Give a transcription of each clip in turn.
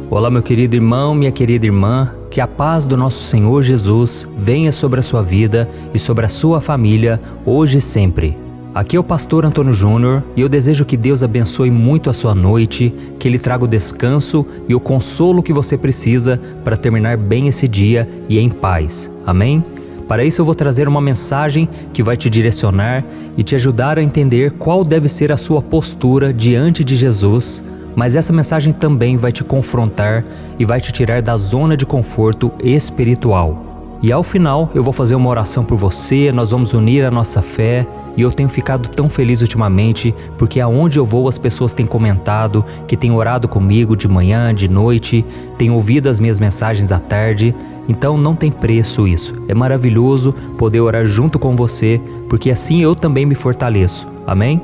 Olá, meu querido irmão, minha querida irmã, que a paz do nosso Senhor Jesus venha sobre a sua vida e sobre a sua família, hoje e sempre. Aqui é o pastor Antônio Júnior e eu desejo que Deus abençoe muito a sua noite, que Ele traga o descanso e o consolo que você precisa para terminar bem esse dia e em paz. Amém? Para isso eu vou trazer uma mensagem que vai te direcionar e te ajudar a entender qual deve ser a sua postura diante de Jesus, mas essa mensagem também vai te confrontar e vai te tirar da zona de conforto espiritual. E ao final eu vou fazer uma oração por você, nós vamos unir a nossa fé e eu tenho ficado tão feliz ultimamente porque aonde eu vou as pessoas têm comentado, que têm orado comigo de manhã, de noite, têm ouvido as minhas mensagens à tarde. Então não tem preço isso, é maravilhoso poder orar junto com você, porque assim eu também me fortaleço, amém?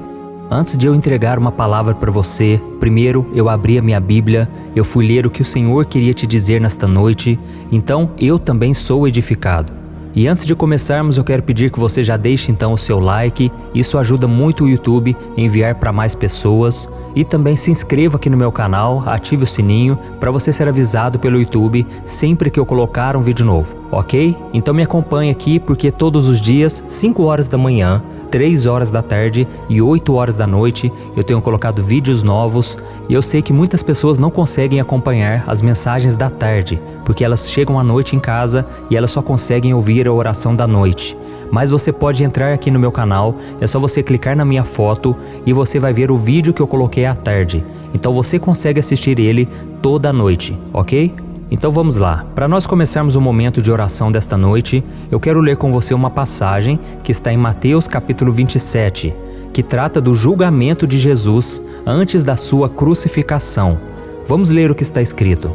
Antes de eu entregar uma palavra para você, primeiro eu abri a minha Bíblia, eu fui ler o que o Senhor queria te dizer nesta noite, então eu também sou edificado. E antes de começarmos eu quero pedir que você já deixe então o seu like, isso ajuda muito o YouTube a enviar para mais pessoas. E também se inscreva aqui no meu canal, ative o sininho para você ser avisado pelo YouTube sempre que eu colocar um vídeo novo, ok? Então me acompanhe aqui porque todos os dias, 5 horas da manhã, 3 horas da tarde e 8 horas da noite, eu tenho colocado vídeos novos e eu sei que muitas pessoas não conseguem acompanhar as mensagens da tarde, porque elas chegam à noite em casa e elas só conseguem ouvir a oração da noite. Mas você pode entrar aqui no meu canal, é só você clicar na minha foto e você vai ver o vídeo que eu coloquei à tarde. Então você consegue assistir ele toda a noite, ok? Então vamos lá, para nós começarmos o momento de oração desta noite, eu quero ler com você uma passagem que está em Mateus capítulo 27, que trata do julgamento de Jesus antes da sua crucificação. Vamos ler o que está escrito.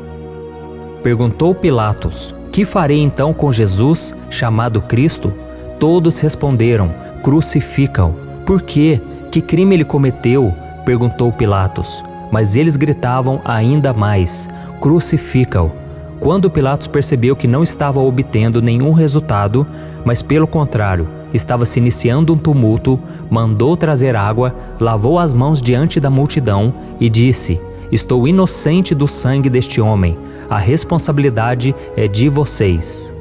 Perguntou Pilatos: que farei então com Jesus, chamado Cristo? Todos responderam: crucifica-o. Por quê? Que crime ele cometeu? Perguntou Pilatos. Mas eles gritavam ainda mais: crucifica-o. Quando Pilatos percebeu que não estava obtendo nenhum resultado, mas pelo contrário, estava se iniciando um tumulto, mandou trazer água, lavou as mãos diante da multidão e disse: estou inocente do sangue deste homem, a responsabilidade é de vocês.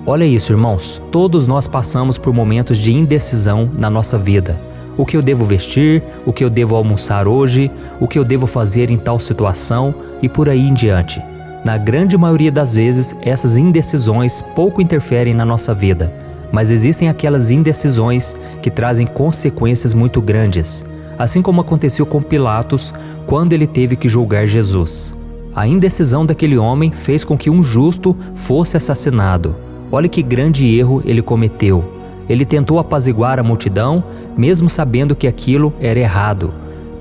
Olha isso, irmãos, todos nós passamos por momentos de indecisão na nossa vida. O que eu devo vestir, o que eu devo almoçar hoje, o que eu devo fazer em tal situação e por aí em diante. Na grande maioria das vezes, essas indecisões pouco interferem na nossa vida, mas existem aquelas indecisões que trazem consequências muito grandes, assim como aconteceu com Pilatos quando ele teve que julgar Jesus. A indecisão daquele homem fez com que um justo fosse assassinado. Olha que grande erro ele cometeu. Ele tentou apaziguar a multidão, mesmo sabendo que aquilo era errado.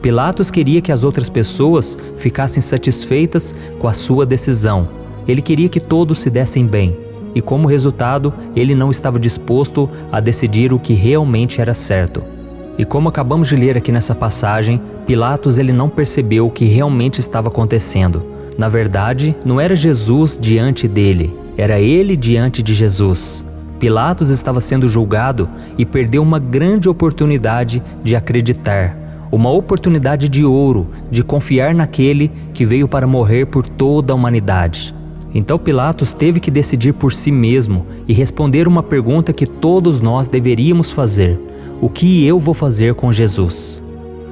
Pilatos queria que as outras pessoas ficassem satisfeitas com a sua decisão. Ele queria que todos se dessem bem. E como resultado, ele não estava disposto a decidir o que realmente era certo. E como acabamos de ler aqui nessa passagem, Pilatos ele não percebeu o que realmente estava acontecendo. Na verdade, não era Jesus diante dele, era ele diante de Jesus. Pilatos estava sendo julgado e perdeu uma grande oportunidade de acreditar, uma oportunidade de ouro, de confiar naquele que veio para morrer por toda a humanidade. Então Pilatos teve que decidir por si mesmo e responder uma pergunta que todos nós deveríamos fazer: o que eu vou fazer com Jesus?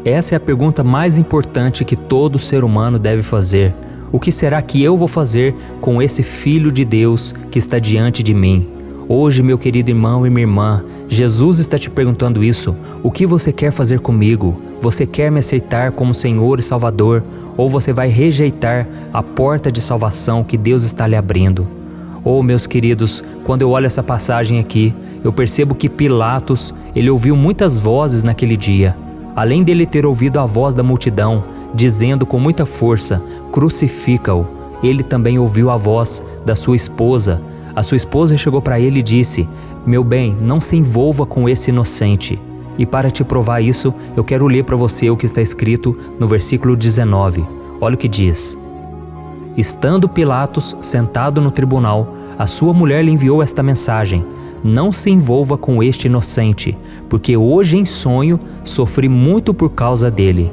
Essa é a pergunta mais importante que todo ser humano deve fazer. O que será que eu vou fazer com esse Filho de Deus que está diante de mim? Hoje, meu querido irmão e minha irmã, Jesus está te perguntando isso. O que você quer fazer comigo? Você quer me aceitar como Senhor e Salvador? Ou você vai rejeitar a porta de salvação que Deus está lhe abrindo? Oh, meus queridos, quando eu olho essa passagem aqui, eu percebo que Pilatos, ele ouviu muitas vozes naquele dia. Além dele ter ouvido a voz da multidão, dizendo com muita força: crucifica-o, ele também ouviu a voz da sua esposa. A sua esposa chegou para ele e disse: meu bem, não se envolva com esse inocente. E para te provar isso, eu quero ler para você o que está escrito no versículo 19. Olha o que diz: estando Pilatos sentado no tribunal, a sua mulher lhe enviou esta mensagem: não se envolva com este inocente, porque hoje em sonho sofri muito por causa dele.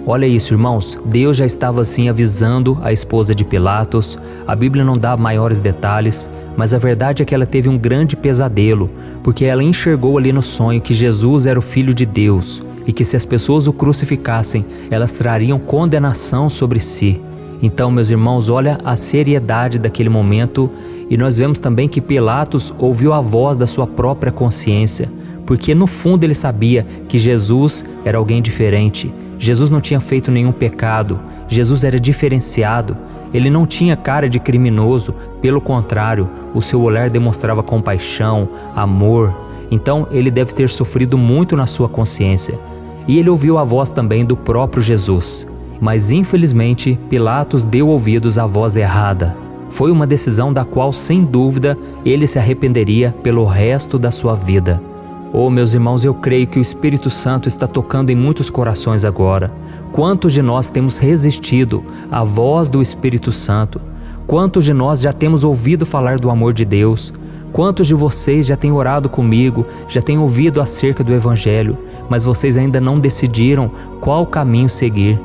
Olha isso, irmãos, Deus já estava assim avisando a esposa de Pilatos. A Bíblia não dá maiores detalhes, mas a verdade é que ela teve um grande pesadelo, porque ela enxergou ali no sonho que Jesus era o Filho de Deus e que se as pessoas o crucificassem, elas trariam condenação sobre si. Então, meus irmãos, olha a seriedade daquele momento, e nós vemos também que Pilatos ouviu a voz da sua própria consciência, porque no fundo ele sabia que Jesus era alguém diferente. Jesus não tinha feito nenhum pecado, Jesus era diferenciado, ele não tinha cara de criminoso, pelo contrário, o seu olhar demonstrava compaixão, amor. Então ele deve ter sofrido muito na sua consciência. E ele ouviu a voz também do próprio Jesus. Mas infelizmente Pilatos deu ouvidos à voz errada. Foi uma decisão da qual, sem dúvida, ele se arrependeria pelo resto da sua vida. Oh, meus irmãos, eu creio que o Espírito Santo está tocando em muitos corações agora. Quantos de nós temos resistido à voz do Espírito Santo? Quantos de nós já temos ouvido falar do amor de Deus? Quantos de vocês já têm orado comigo, já têm ouvido acerca do Evangelho, mas vocês ainda não decidiram qual caminho seguir?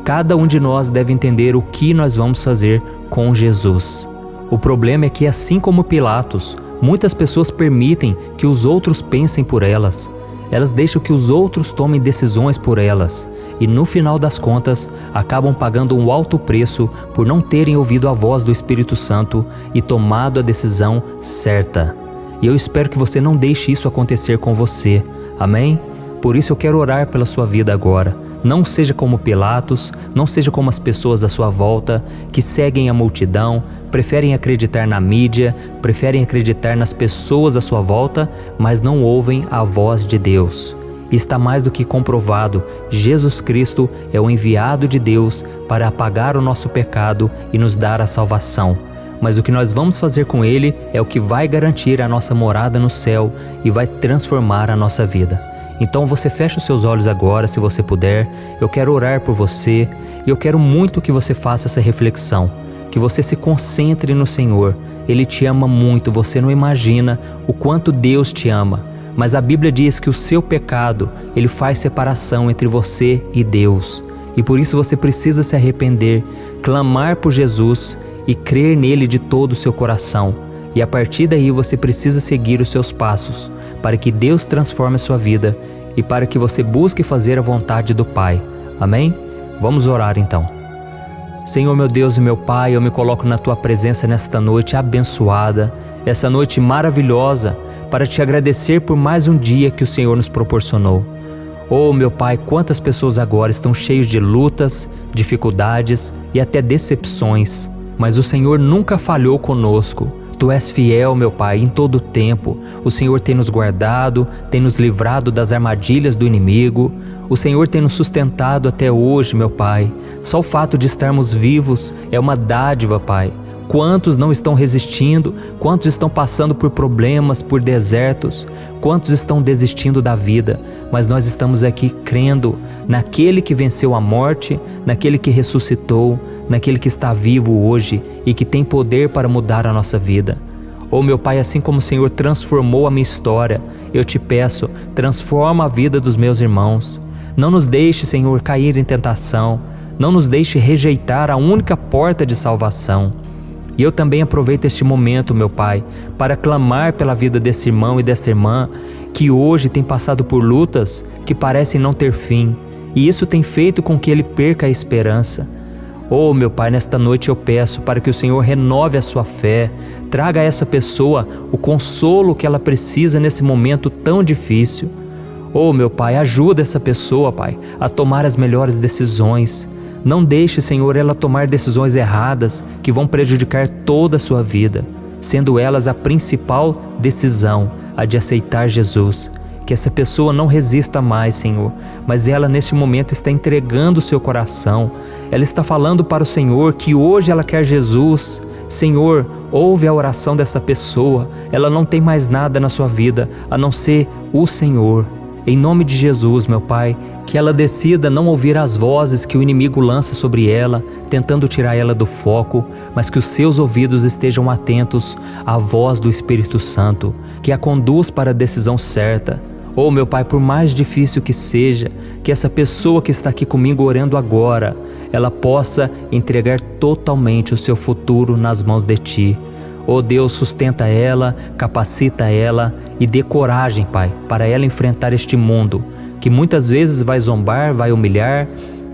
Cada um de nós deve entender o que nós vamos fazer com Jesus. O problema é que, assim como Pilatos, muitas pessoas permitem que os outros pensem por elas. Elas deixam que os outros tomem decisões por elas. E no final das contas, acabam pagando um alto preço por não terem ouvido a voz do Espírito Santo e tomado a decisão certa. E eu espero que você não deixe isso acontecer com você. Amém? Por isso eu quero orar pela sua vida agora. Não seja como Pilatos, não seja como as pessoas à sua volta, que seguem a multidão, preferem acreditar na mídia, preferem acreditar nas pessoas à sua volta, mas não ouvem a voz de Deus. Está mais do que comprovado, Jesus Cristo é o enviado de Deus para apagar o nosso pecado e nos dar a salvação. Mas o que nós vamos fazer com Ele é o que vai garantir a nossa morada no céu e vai transformar a nossa vida. Então você fecha os seus olhos agora, se você puder. Eu quero orar por você e eu quero muito que você faça essa reflexão, que você se concentre no Senhor. Ele te ama muito, você não imagina o quanto Deus te ama. Mas a Bíblia diz que o seu pecado, ele faz separação entre você e Deus. E por isso você precisa se arrepender, clamar por Jesus e crer nele de todo o seu coração. E a partir daí você precisa seguir os seus passos, para que Deus transforme a sua vida e para que você busque fazer a vontade do Pai. Amém? Vamos orar então. Senhor, meu Deus e meu Pai, eu me coloco na Tua presença nesta noite abençoada, essa noite maravilhosa, para Te agradecer por mais um dia que o Senhor nos proporcionou. Oh, meu Pai, quantas pessoas agora estão cheias de lutas, dificuldades e até decepções, mas o Senhor nunca falhou conosco. Tu és fiel, meu Pai, em todo o tempo. O Senhor tem nos guardado, tem nos livrado das armadilhas do inimigo. O Senhor tem nos sustentado até hoje, meu Pai. Só o fato de estarmos vivos é uma dádiva, Pai. Quantos não estão resistindo? Quantos estão passando por problemas, por desertos? Quantos estão desistindo da vida? Mas nós estamos aqui crendo naquele que venceu a morte, naquele que ressuscitou, naquele que está vivo hoje e que tem poder para mudar a nossa vida. Oh, meu Pai, assim como o Senhor transformou a minha história, eu te peço, transforma a vida dos meus irmãos. Não nos deixe, Senhor, cair em tentação. Não nos deixe rejeitar a única porta de salvação. E eu também aproveito este momento, meu Pai, para clamar pela vida desse irmão e dessa irmã que hoje tem passado por lutas que parecem não ter fim, e isso tem feito com que ele perca a esperança. Oh, meu Pai, nesta noite eu peço para que o Senhor renove a sua fé, traga a essa pessoa o consolo que ela precisa nesse momento tão difícil. Oh, meu Pai, ajuda essa pessoa, Pai, a tomar as melhores decisões. Não deixe, Senhor, ela tomar decisões erradas que vão prejudicar toda a sua vida, sendo elas a principal decisão, a de aceitar Jesus. Que essa pessoa não resista mais, Senhor, mas ela neste momento está entregando o seu coração. Ela está falando para o Senhor que hoje ela quer Jesus. Senhor, ouve a oração dessa pessoa. Ela não tem mais nada na sua vida a não ser o Senhor. Em nome de Jesus, meu Pai, que ela decida não ouvir as vozes que o inimigo lança sobre ela, tentando tirar ela do foco, mas que os seus ouvidos estejam atentos à voz do Espírito Santo, que a conduz para a decisão certa. Oh, meu Pai, por mais difícil que seja, que essa pessoa que está aqui comigo orando agora, ela possa entregar totalmente o seu futuro nas mãos de Ti. Oh Deus, sustenta ela, capacita ela e dê coragem, Pai, para ela enfrentar este mundo, que muitas vezes vai zombar, vai humilhar,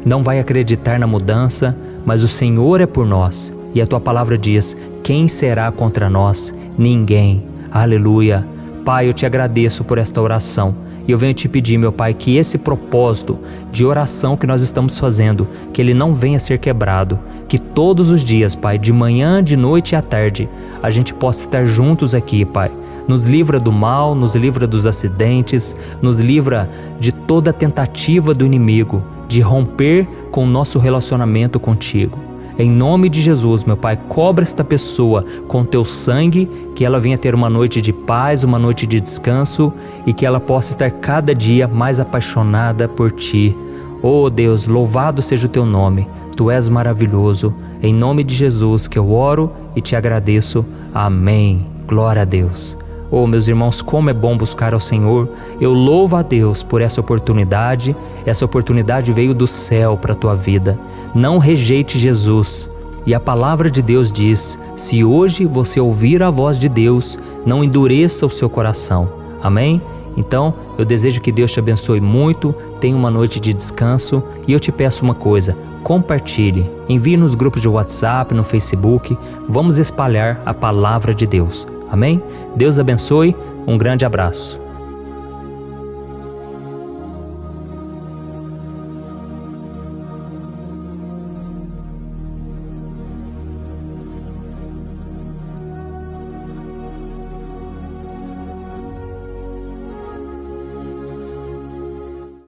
não vai acreditar na mudança, mas o Senhor é por nós. E a Tua palavra diz: quem será contra nós? Ninguém. Aleluia. Pai, eu Te agradeço por esta oração. E eu venho Te pedir, meu Pai, que esse propósito de oração que nós estamos fazendo, que ele não venha a ser quebrado. Que todos os dias, Pai, de manhã, de noite e à tarde, a gente possa estar juntos aqui, Pai. Nos livra do mal, nos livra dos acidentes, nos livra de toda tentativa do inimigo de romper com o nosso relacionamento contigo. Em nome de Jesus, meu Pai, cobre esta pessoa com Teu sangue, que ela venha ter uma noite de paz, uma noite de descanso e que ela possa estar cada dia mais apaixonada por Ti. Oh Deus, louvado seja o Teu nome, Tu és maravilhoso. Em nome de Jesus que eu oro e Te agradeço. Amém. Glória a Deus. Oh, meus irmãos, como é bom buscar ao Senhor. Eu louvo a Deus por essa oportunidade. Essa oportunidade veio do céu para a tua vida. Não rejeite Jesus. E a palavra de Deus diz: se hoje você ouvir a voz de Deus, não endureça o seu coração. Amém? Então, eu desejo que Deus te abençoe muito, tenha uma noite de descanso e eu te peço uma coisa: compartilhe, envie nos grupos de WhatsApp, no Facebook, vamos espalhar a palavra de Deus. Amém? Deus abençoe, um grande abraço.